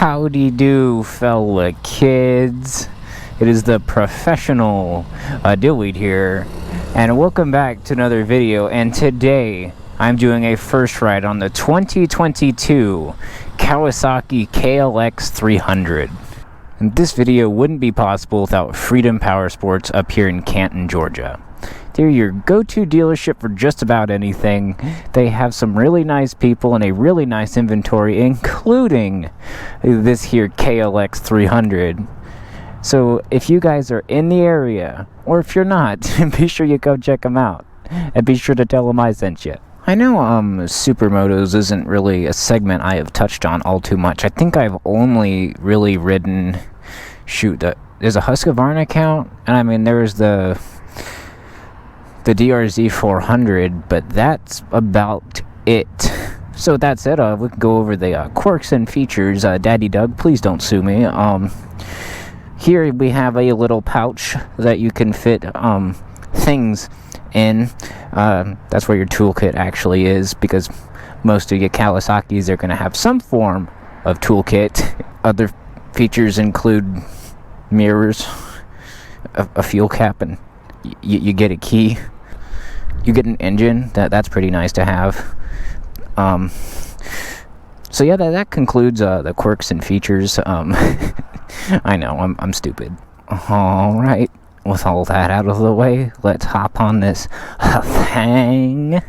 Howdy do, fella kids. It is the professional Dillweed here, and welcome back to another video. And today I'm doing a first ride on the 2022 Kawisaki KLX-300. And this video wouldn't be possible without Freedom Power Sports up here in Canton, Georgia. They're your go-to dealership for just about anything. They have some really nice people and a really nice inventory, including this here KLX-300. So if you guys are in the area, or if you're not, be sure you go check them out. And be sure to tell them I sent you. I know Supermotos isn't really a segment I have touched on all too much. I think I've only really ridden... there's a Husqvarna account, and I mean there's the DRZ 400, but that's about it. So with that said, we can go over the quirks and features. Daddy Doug, please don't sue me. Here we have a little pouch that you can fit things in. That's where your toolkit actually is, because most of your Kawisakis are going to have some form of toolkit. Other features include mirrors, a fuel cap, and you get a key. You get an engine. That's pretty nice to have. So yeah, that concludes the quirks and features. I know, I'm stupid. Alright, with all that out of the way, let's hop on this thing.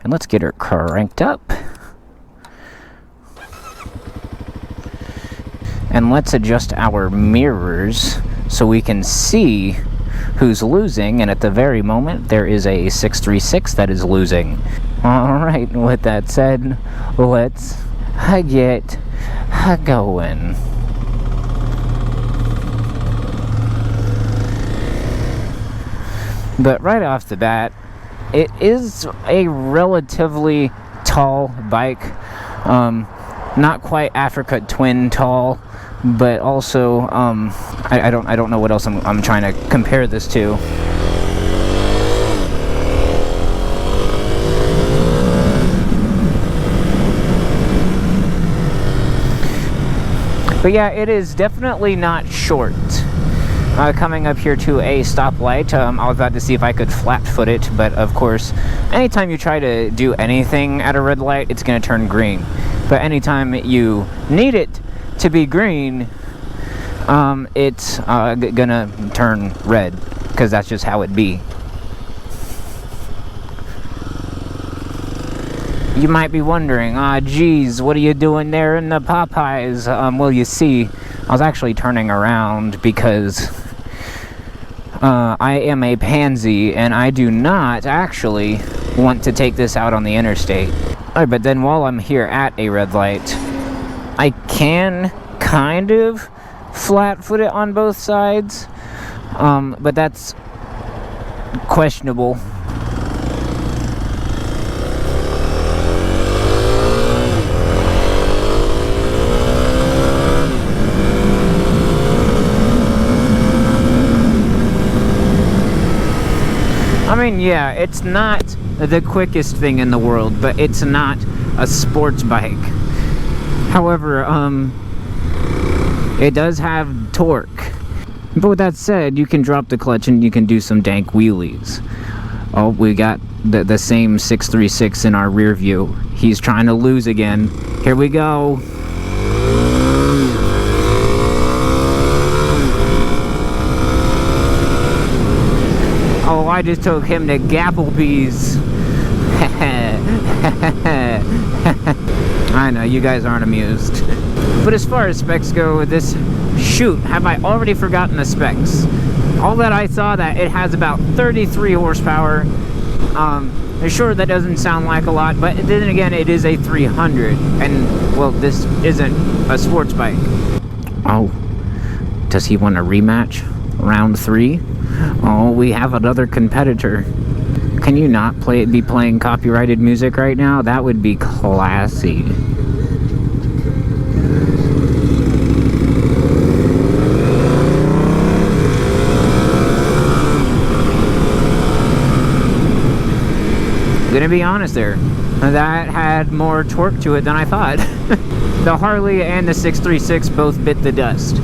And let's get her cranked up. And let's adjust our mirrors so we can see who's losing, and at the very moment there is a 636 that is losing. Alright, with that said, let's get going. But right off the bat, it is a relatively tall bike. Not quite Africa Twin tall, but also I don't know what else I'm trying to compare this to. But yeah, it is definitely not short. Coming up here to a stoplight, I was about to see if I could flat-foot it, but of course, anytime you try to do anything at a red light, it's going to turn green. But anytime you need it to be green, it's gonna turn red, because that's just how it be. You might be wondering, geez, what are you doing there in the Popeyes? Well, you see, I was actually turning around because I am a pansy, and I do not actually want to take this out on the interstate. Alright, but then while I'm here at a red light, I can kind of flat-foot it on both sides, but that's questionable. I mean, yeah, it's not the quickest thing in the world, but it's not a sports bike. However, it does have torque. But with that said, you can drop the clutch and you can do some dank wheelies. Oh, we got the same 636 in our rear view. He's trying to lose again. Here we go. Oh, I just took him to Gapplebee's. I know, you guys aren't amused. But as far as specs go, have I already forgotten the specs? All that I saw, that it has about 33 horsepower. Sure, that doesn't sound like a lot, but then again, it is a 300. And, well, this isn't a sports bike. Oh, does he want a rematch? Round 3? Oh, we have another competitor. Can you not be playing copyrighted music right now? That would be classy. I'm gonna be honest there. that had more torque to it than I thought. The Harley and the 636 both bit the dust.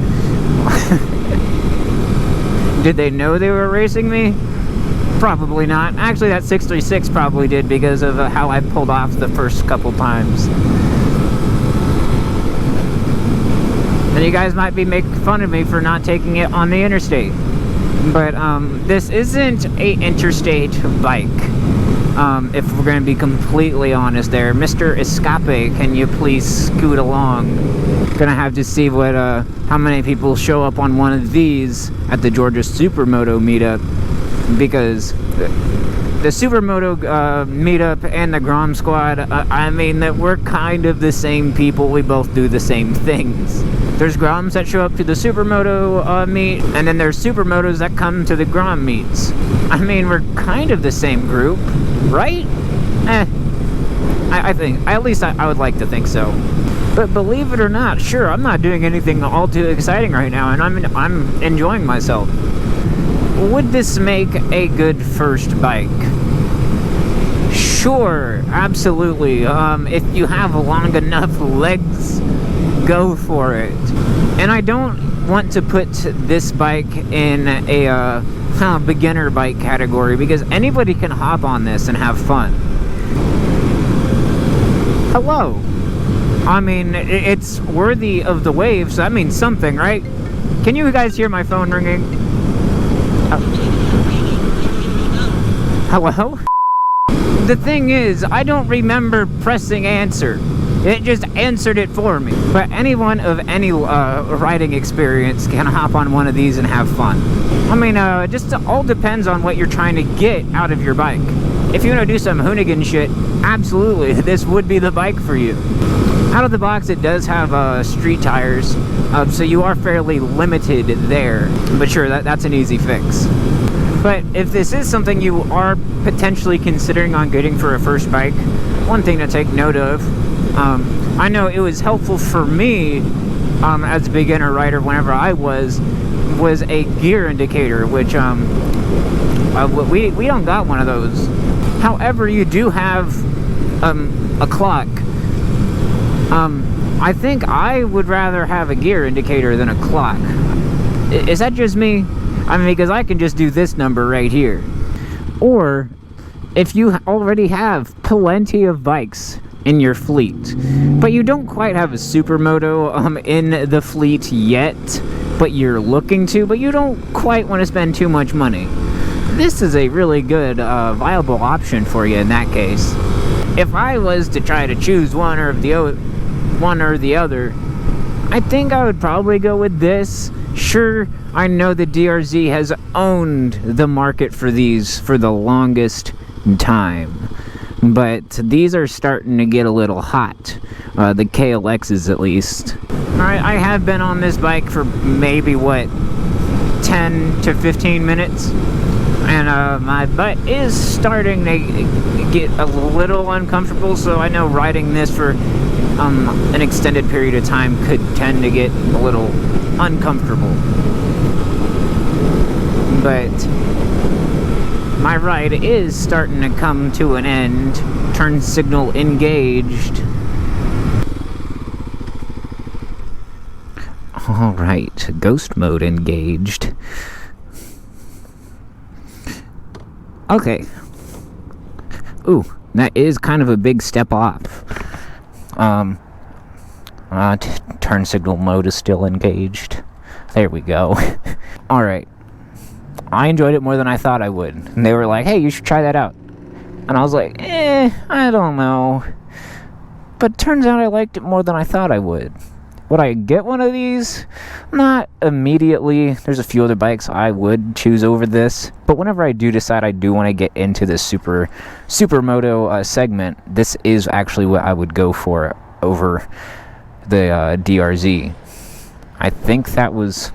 Did they know they were racing me? Probably not. Actually, that 636 probably did because of how I pulled off the first couple times. And you guys might be making fun of me for not taking it on the interstate. But this isn't a interstate bike. If we're going to be completely honest there. Mr. Escape, can you please scoot along? Gonna have to see what how many people show up on one of these at the Georgia Supermoto meetup, because the Supermoto meetup and the Grom Squad, I mean, that we're kind of the same people. We both do the same things. There's Groms that show up to the Supermoto meet, and then there's Supermotos that come to the Grom meets. I mean, we're kind of the same group, right? I think, at least I would like to think so. But believe it or not, sure, I'm not doing anything all too exciting right now, and I'm enjoying myself. Would this make a good first bike? Sure, absolutely. If you have long enough legs, go for it. And I don't want to put this bike in a beginner bike category, because anybody can hop on this and have fun. Hello. I mean, it's worthy of the waves. That means something, right? Can you guys hear my phone ringing? Hello? The thing is, I don't remember pressing answer. It just answered it for me. But anyone of any riding experience can hop on one of these and have fun. I mean, just all depends on what you're trying to get out of your bike. If you want to do some hoonigan shit, absolutely, this would be the bike for you. Out of the box, it does have street tires, so you are fairly limited there. But sure, that's an easy fix. But if this is something you are potentially considering on getting for a first bike, one thing to take note of, I know it was helpful for me as a beginner rider whenever I was a gear indicator, which we don't got one of those. However, you do have a clock. I think I would rather have a gear indicator than a clock. Is that just me? I mean, because I can just do this number right here. Or, if you already have plenty of bikes in your fleet, but you don't quite have a Supermoto in the fleet yet, but you're looking to, but you don't quite want to spend too much money, this is a really good viable option for you in that case. If I was to try to choose one or the other, I think I would probably go with this. Sure, I know the DRZ has owned the market for these for the longest time, but these are starting to get a little hot. The KLXs at least. Alright, I have been on this bike for maybe, what, 10 to 15 minutes? And my butt is starting to get a little uncomfortable, so I know riding this for an extended period of time could tend to get a little uncomfortable. But my ride is starting to come to an end. Turn signal engaged. Alright, ghost mode engaged. Okay. Ooh, that is kind of a big step off. Turn signal mode is still engaged. There we go. Alright. I enjoyed it more than I thought I would. And they were like, hey, you should try that out. And I was like, I don't know. But turns out I liked it more than I thought I would. Would I get one of these? Not immediately. There's a few other bikes I would choose over this. But whenever I do decide I do want to get into this Supermoto segment, this is actually what I would go for over the DRZ. I think that was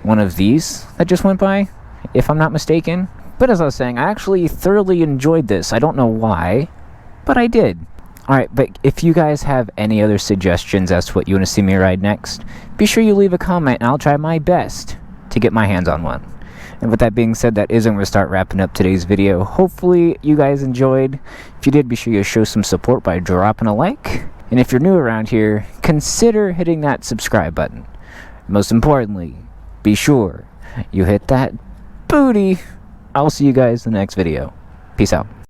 one of these that just went by, if I'm not mistaken. But as I was saying, I actually thoroughly enjoyed this. I don't know why, but I did. Alright, but if you guys have any other suggestions as to what you want to see me ride next, be sure you leave a comment and I'll try my best to get my hands on one. And with that being said, that is when we're going to start wrapping up today's video. Hopefully you guys enjoyed. If you did, be sure you show some support by dropping a like. And if you're new around here, consider hitting that subscribe button. Most importantly, be sure you hit that booty. I'll see you guys in the next video. Peace out.